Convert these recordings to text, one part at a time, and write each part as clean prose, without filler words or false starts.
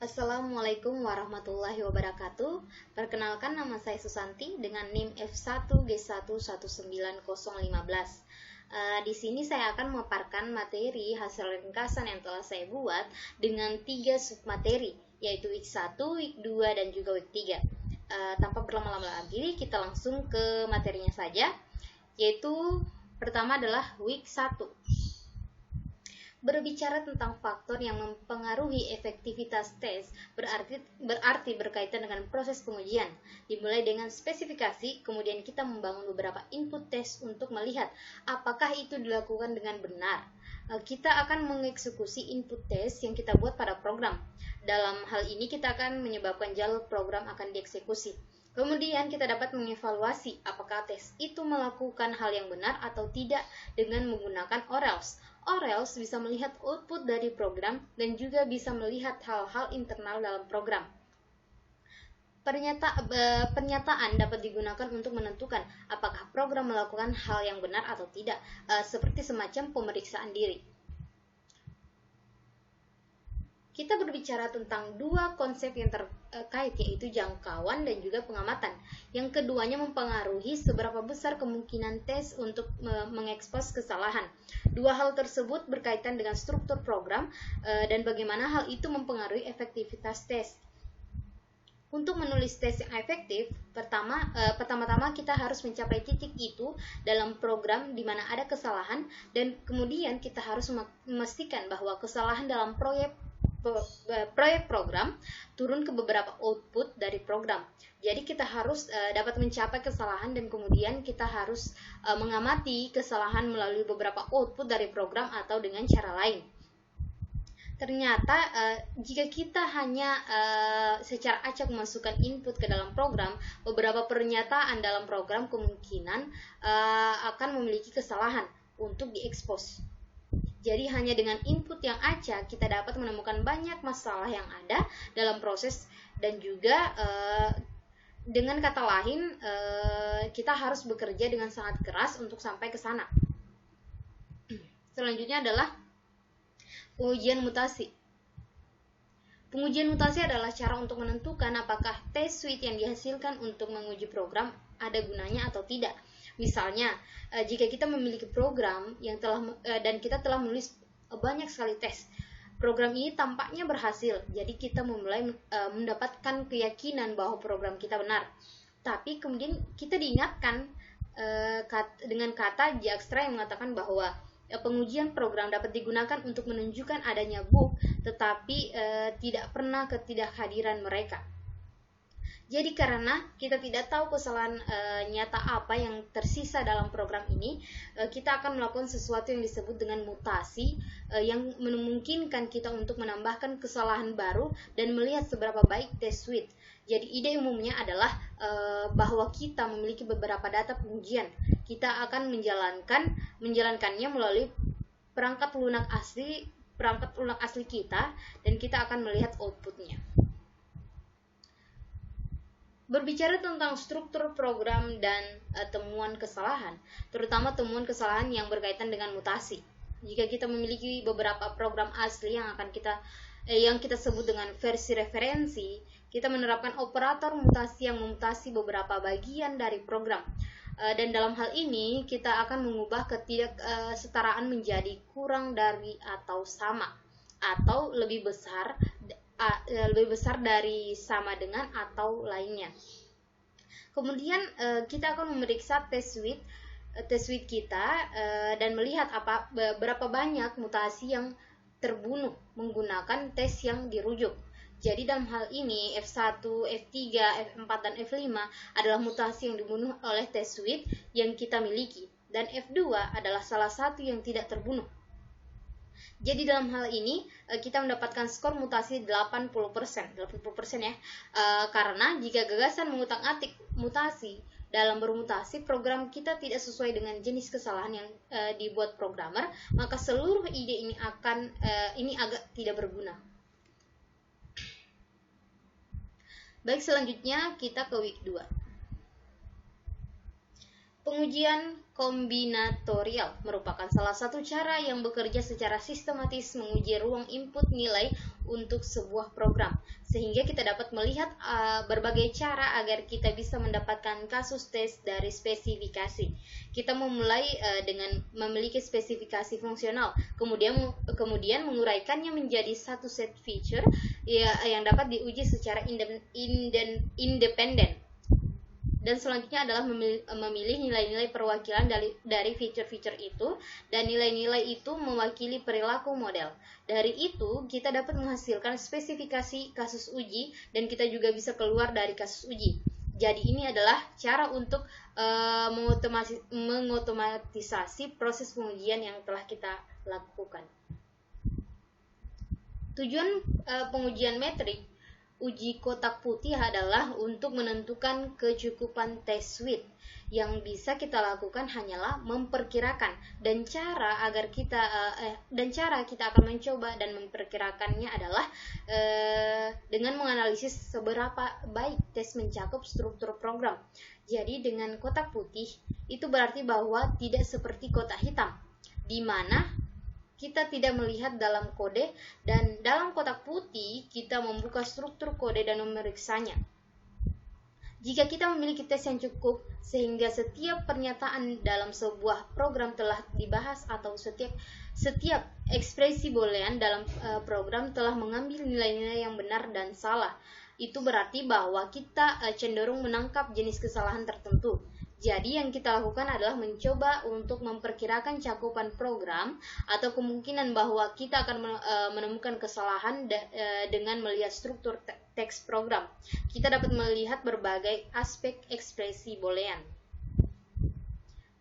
Assalamualaikum warahmatullahi wabarakatuh. Perkenalkan, nama saya Susanti dengan NIM F1G1190015. Di sini saya akan memaparkan materi hasil ringkasan yang telah saya buat dengan 3 submateri, yaitu week 1, week 2, dan juga week 3. Tanpa berlama-lama lagi, kita langsung ke materinya saja, yaitu pertama adalah week 1. Berbicara tentang faktor yang mempengaruhi efektivitas tes berarti berkaitan dengan proses pengujian. Dimulai dengan spesifikasi, kemudian kita membangun beberapa input tes untuk melihat apakah itu dilakukan dengan benar. Kita akan mengeksekusi input tes yang kita buat pada program. Dalam hal ini kita akan menyebabkan jalur program akan dieksekusi. Kemudian kita dapat mengevaluasi apakah tes itu melakukan hal yang benar atau tidak dengan menggunakan ORELS. ORELS bisa melihat output dari program dan juga bisa melihat hal-hal internal dalam program. Pernyataan dapat digunakan untuk menentukan apakah program melakukan hal yang benar atau tidak, seperti semacam pemeriksaan diri. Kita berbicara tentang dua konsep yang terkait, yaitu jangkauan dan juga pengamatan. Yang keduanya mempengaruhi seberapa besar kemungkinan tes untuk mengekspos kesalahan. Dua hal tersebut berkaitan dengan struktur program dan bagaimana hal itu mempengaruhi efektivitas tes. Untuk menulis tes yang efektif, pertama-tama kita harus mencapai titik itu dalam program di mana ada kesalahan, dan kemudian kita harus memastikan bahwa kesalahan dalam proyek program turun ke beberapa output dari program. Jadi kita harus dapat mencapai kesalahan dan kemudian kita harus mengamati kesalahan melalui beberapa output dari program atau dengan cara lain. Ternyata jika kita hanya secara acak memasukkan input ke dalam program, beberapa pernyataan dalam program kemungkinan akan memiliki kesalahan untuk diekspos. Jadi hanya dengan input yang acak kita dapat menemukan banyak masalah yang ada dalam proses, dan juga dengan kata lain kita harus bekerja dengan sangat keras untuk sampai ke sana. Selanjutnya adalah pengujian mutasi. Pengujian mutasi adalah cara untuk menentukan apakah test suite yang dihasilkan untuk menguji program ada gunanya atau tidak. Misalnya, jika kita memiliki program yang dan kita telah menulis banyak sekali tes, program ini tampaknya berhasil, jadi kita mulai mendapatkan keyakinan bahwa program kita benar. Tapi kemudian kita diingatkan dengan kata Dijkstra yang mengatakan bahwa pengujian program dapat digunakan untuk menunjukkan adanya bug, tetapi tidak pernah ketidakhadiran mereka. Jadi karena kita tidak tahu kesalahan nyata apa yang tersisa dalam program ini, kita akan melakukan sesuatu yang disebut dengan mutasi yang memungkinkan kita untuk menambahkan kesalahan baru dan melihat seberapa baik test suite. Jadi ide umumnya adalah bahwa kita memiliki beberapa data pengujian. Kita akan menjalankannya melalui perangkat lunak asli kita, dan kita akan melihat outputnya. Berbicara tentang struktur program dan temuan kesalahan, terutama temuan kesalahan yang berkaitan dengan mutasi. Jika kita memiliki beberapa program asli yang kita sebut dengan versi referensi, kita menerapkan operator mutasi yang memutasi beberapa bagian dari program. Dan dalam hal ini kita akan mengubah ketidaksetaraan menjadi kurang dari atau sama, atau lebih besar dari, sama dengan, atau lainnya. Kemudian kita akan memeriksa test suite kita dan melihat berapa banyak mutasi yang terbunuh menggunakan tes yang dirujuk. Jadi dalam hal ini F1, F3, F4, dan F5 adalah mutasi yang dibunuh oleh test suite yang kita miliki, dan F2 adalah salah satu yang tidak terbunuh. Jadi dalam hal ini kita mendapatkan skor mutasi 80% ya, karena jika gagasan mengutak-atik mutasi dalam bermutasi, program kita tidak sesuai dengan jenis kesalahan yang dibuat programmer, maka seluruh ide ini agak tidak berguna. Baik, selanjutnya kita ke week 2. Pengujian kombinatorial merupakan salah satu cara yang bekerja secara sistematis menguji ruang input nilai untuk sebuah program, sehingga kita dapat melihat berbagai cara agar kita bisa mendapatkan kasus tes dari spesifikasi. Kita memulai dengan memiliki spesifikasi fungsional, kemudian menguraikannya menjadi satu set feature yang dapat diuji secara independen. Dan selanjutnya adalah memilih nilai-nilai perwakilan dari fitur-fitur itu, dan nilai-nilai itu mewakili perilaku model. Dari itu, kita dapat menghasilkan spesifikasi kasus uji, dan kita juga bisa keluar dari kasus uji. Jadi ini adalah cara untuk mengotomatisasi proses pengujian yang telah kita lakukan. Tujuan pengujian metrik uji kotak putih adalah untuk menentukan kecukupan test suite. Yang bisa kita lakukan hanyalah memperkirakan, dan cara kita akan mencoba dan memperkirakannya adalah dengan menganalisis seberapa baik tes mencakup struktur program. Jadi dengan kotak putih itu berarti bahwa tidak seperti kotak hitam, di mana kita tidak melihat dalam kode, dan dalam kotak putih kita membuka struktur kode dan memeriksanya. Jika kita memiliki tes yang cukup sehingga setiap pernyataan dalam sebuah program telah dibahas, atau setiap ekspresi boolean dalam program telah mengambil nilai-nilai yang benar dan salah, itu berarti bahwa kita cenderung menangkap jenis kesalahan tertentu. Jadi yang kita lakukan adalah mencoba untuk memperkirakan cakupan program, atau kemungkinan bahwa kita akan menemukan kesalahan dengan melihat struktur teks program. Kita dapat melihat berbagai aspek ekspresi boolean.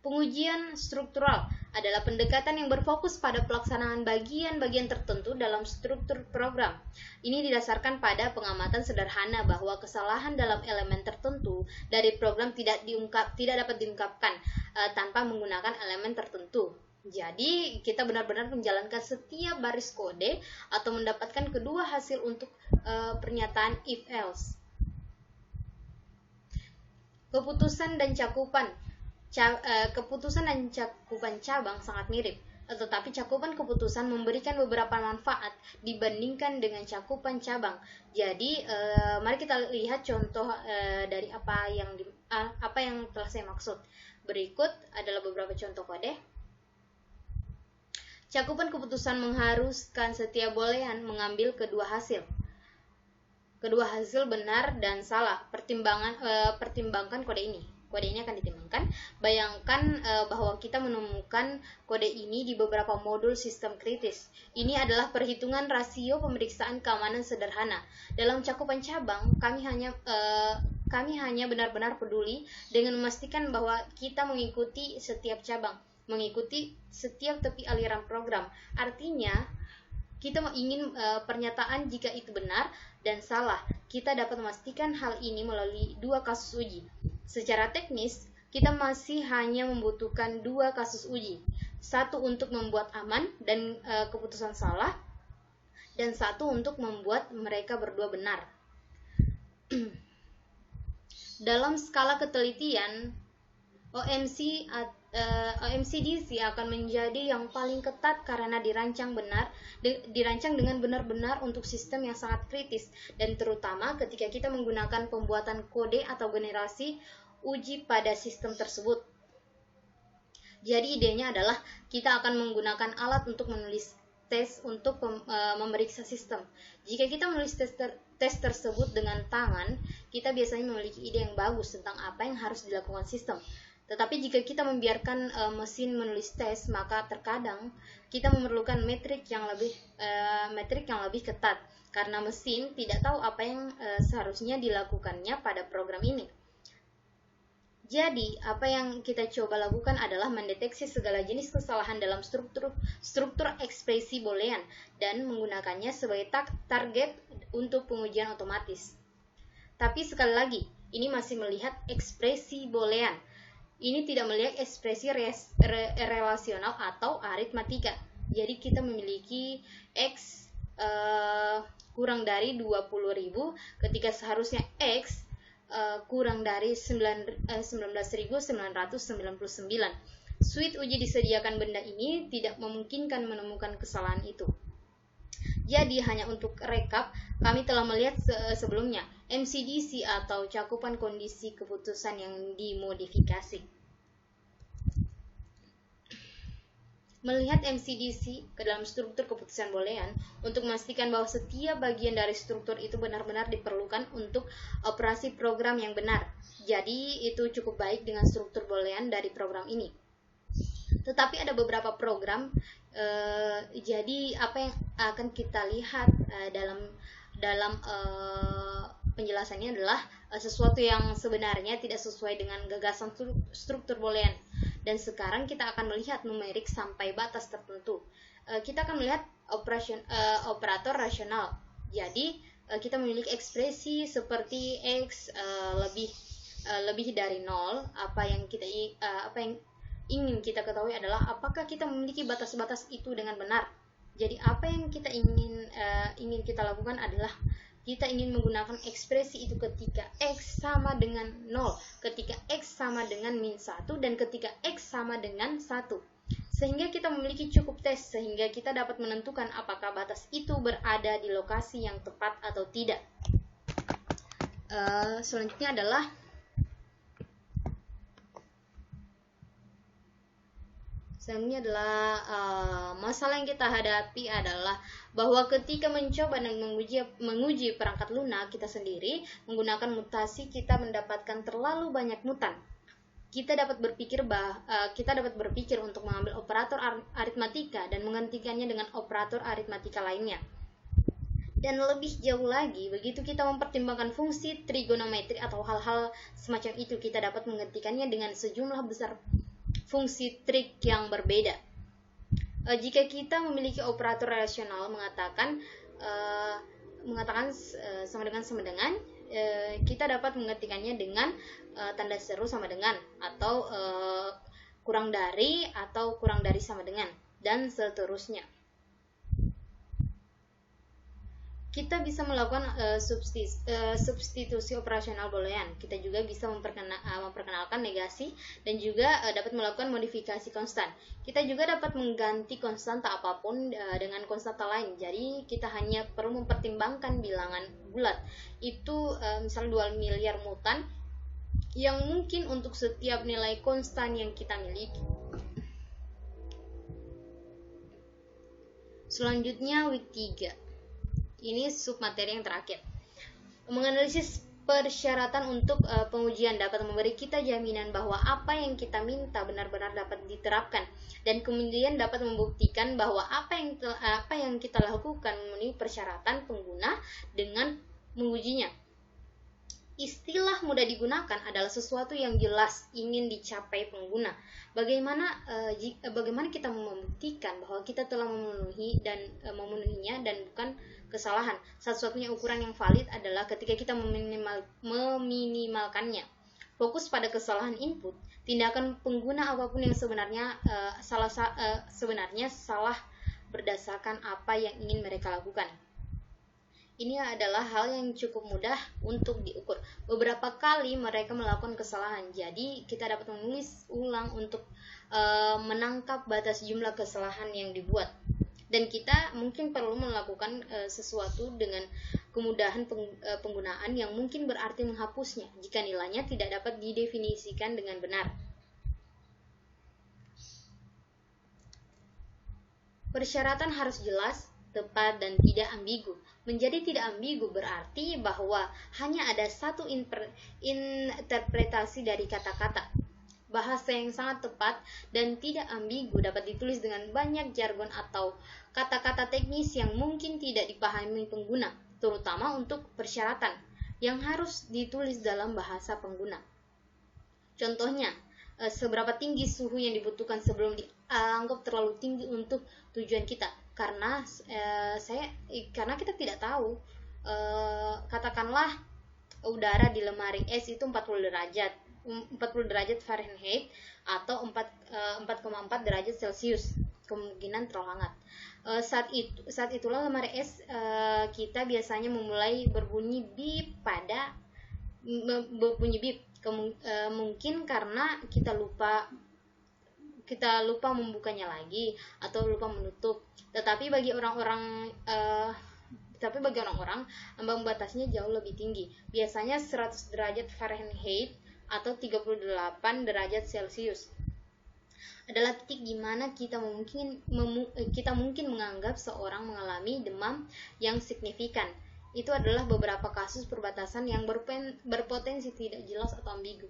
Pengujian struktural adalah pendekatan yang berfokus pada pelaksanaan bagian-bagian tertentu dalam struktur program. Ini didasarkan pada pengamatan sederhana bahwa kesalahan dalam elemen tertentu dari program tidak dapat diungkapkan tanpa menggunakan elemen tertentu. Jadi, kita benar-benar menjalankan setiap baris kode atau mendapatkan kedua hasil untuk pernyataan if-else. Keputusan dan cakupan cabang sangat mirip, tetapi cakupan keputusan memberikan beberapa manfaat dibandingkan dengan cakupan cabang. Jadi, mari kita lihat contoh dari apa yang telah saya maksud. Berikut adalah beberapa contoh kode. Cakupan keputusan mengharuskan setiap boolean mengambil kedua hasil benar dan salah. Pertimbangkan kode ini. Kode ini akan ditimbangkan. Bayangkan bahwa kita menemukan kode ini di beberapa modul sistem kritis. Ini adalah perhitungan rasio pemeriksaan keamanan sederhana. Dalam cakupan cabang, kami hanya benar-benar peduli dengan memastikan bahwa kita mengikuti setiap cabang, mengikuti setiap tepi aliran program. Artinya, kita ingin pernyataan jika itu benar dan salah. Kita dapat memastikan hal ini melalui dua kasus uji. Secara teknis, kita masih hanya membutuhkan dua kasus uji. Satu untuk membuat aman dan keputusan salah, dan satu untuk membuat mereka berdua benar. Dalam skala ketelitian, OMCDC akan menjadi yang paling ketat karena dirancang dengan benar-benar untuk sistem yang sangat kritis, dan terutama ketika kita menggunakan pembuatan kode atau generasi uji pada sistem tersebut. Jadi idenya adalah kita akan menggunakan alat untuk menulis tes untuk memeriksa sistem. Jika kita menulis tes tersebut dengan tangan, kita biasanya memiliki ide yang bagus tentang apa yang harus dilakukan sistem. Tetapi jika kita membiarkan mesin menulis tes, maka terkadang kita memerlukan metrik yang lebih ketat, karena mesin tidak tahu apa yang seharusnya dilakukannya pada program ini. Jadi, apa yang kita coba lakukan adalah mendeteksi segala jenis kesalahan dalam struktur ekspresi boolean dan menggunakannya sebagai target untuk pengujian otomatis. Tapi sekali lagi, ini masih melihat ekspresi boolean. Ini tidak melihat ekspresi relasional atau aritmatika. Jadi kita memiliki X kurang dari 20.000 ketika seharusnya X kurang dari 19.999. Suite uji disediakan benda ini tidak memungkinkan menemukan kesalahan itu. Jadi hanya untuk rekap, kami telah melihat sebelumnya MCDC atau cakupan kondisi keputusan yang dimodifikasi. Melihat MCDC ke dalam struktur keputusan boolean untuk memastikan bahwa setiap bagian dari struktur itu benar-benar diperlukan untuk operasi program yang benar. Jadi itu cukup baik dengan struktur boolean dari program ini. Tetapi ada beberapa program, jadi apa yang akan kita lihat dalam penjelasannya adalah sesuatu yang sebenarnya tidak sesuai dengan gagasan struktur boolean. Dan sekarang kita akan melihat numerik sampai batas tertentu. Kita akan melihat operator rasional. Jadi kita memiliki ekspresi seperti x lebih dari 0. Apa yang ingin kita ketahui adalah apakah kita memiliki batas-batas itu dengan benar. Jadi apa yang kita ingin kita lakukan adalah kita ingin menggunakan ekspresi itu ketika x sama dengan 0, ketika x sama dengan min 1, dan ketika x sama dengan 1. Sehingga kita memiliki cukup tes, sehingga kita dapat menentukan apakah batas itu berada di lokasi yang tepat atau tidak. Selanjutnya adalah masalah yang kita hadapi adalah bahwa ketika mencoba dan menguji perangkat lunak kita sendiri menggunakan mutasi, kita mendapatkan terlalu banyak mutan. Kita dapat berpikir untuk mengambil operator aritmatika dan menggantikannya dengan operator aritmatika lainnya. Dan lebih jauh lagi, begitu kita mempertimbangkan fungsi trigonometri atau hal-hal semacam itu, kita dapat menggantikannya dengan sejumlah besar fungsi trik yang berbeda. Jika kita memiliki operator relasional mengatakan sama dengan, kita dapat menggantikannya dengan tanda seru sama dengan, atau kurang dari sama dengan, dan seterusnya. Kita bisa melakukan substitusi operasional boolean. Kita juga bisa memperkenalkan negasi dan juga dapat melakukan modifikasi konstan. Kita juga dapat mengganti konstanta apapun dengan konstanta lain. Jadi kita hanya perlu mempertimbangkan bilangan bulat. Itu misalnya 2 miliar mutan yang mungkin untuk setiap nilai konstan yang kita miliki. Selanjutnya week 3. Ini submateri yang terakhir. Menganalisis persyaratan untuk pengujian dapat memberi kita jaminan bahwa apa yang kita minta benar-benar dapat diterapkan, dan kemudian dapat membuktikan bahwa apa yang kita lakukan memenuhi persyaratan pengguna dengan mengujinya. Istilah mudah digunakan adalah sesuatu yang jelas ingin dicapai pengguna. Bagaimana kita membuktikan bahwa kita telah memenuhinya dan bukan kesalahan. Satu-satunya ukuran yang valid adalah ketika kita meminimalkannya. Fokus pada kesalahan input, tindakan pengguna apapun yang sebenarnya salah berdasarkan apa yang ingin mereka lakukan. Ini adalah hal yang cukup mudah untuk diukur. Beberapa kali mereka melakukan kesalahan, jadi kita dapat menulis ulang untuk menangkap batas jumlah kesalahan yang dibuat. Dan kita mungkin perlu melakukan sesuatu dengan kemudahan penggunaan yang mungkin berarti menghapusnya jika nilainya tidak dapat didefinisikan dengan benar. Persyaratan harus jelas, tepat, dan tidak ambigu. Menjadi tidak ambigu berarti bahwa hanya ada satu interpretasi dari kata-kata. Bahasa yang sangat tepat dan tidak ambigu dapat ditulis dengan banyak jargon atau kata-kata teknis yang mungkin tidak dipahami pengguna, terutama untuk persyaratan yang harus ditulis dalam bahasa pengguna. Contohnya, seberapa tinggi suhu yang dibutuhkan sebelum dianggap terlalu tinggi untuk tujuan kita. Karena kita tidak tahu, katakanlah udara di lemari es itu 40 derajat Fahrenheit atau 4,4 derajat Celcius, kemungkinan terlalu hangat. Saat itulah lemari es kita biasanya memulai berbunyi bip pada berbunyi bip. Mungkin karena kita lupa membukanya lagi atau lupa menutup. Tetapi bagi orang-orang ambang batasnya jauh lebih tinggi. Biasanya 100 derajat Fahrenheit atau 38 derajat Celcius adalah titik di mana kita mungkin menganggap seorang mengalami demam yang signifikan. Itu adalah beberapa kasus perbatasan yang berpotensi tidak jelas atau ambigu.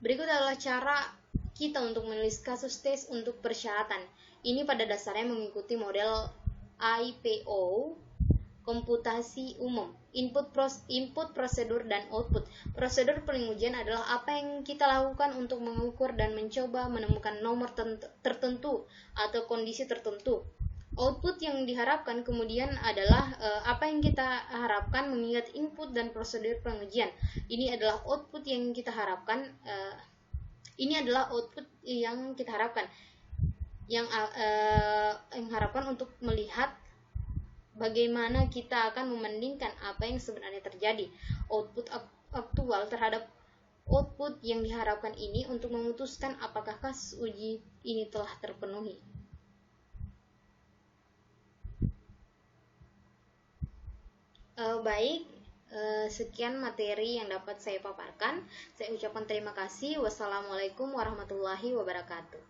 Berikut adalah cara kita untuk menulis kasus tes untuk persyaratan. Ini pada dasarnya mengikuti model IPO, komputasi umum, input, prosedur, dan output. Prosedur pengujian adalah apa yang kita lakukan untuk mengukur dan mencoba menemukan nomor tertentu atau kondisi tertentu. Output yang diharapkan kemudian adalah apa yang kita harapkan mengingat input dan prosedur pengujian. Ini adalah output yang kita harapkan. Yang harapkan untuk melihat bagaimana kita akan membandingkan apa yang sebenarnya terjadi. Output aktual terhadap output yang diharapkan ini untuk memutuskan apakah kasus uji ini telah terpenuhi. Baik, sekian materi yang dapat saya paparkan. Saya ucapkan terima kasih. Wassalamualaikum warahmatullahi wabarakatuh.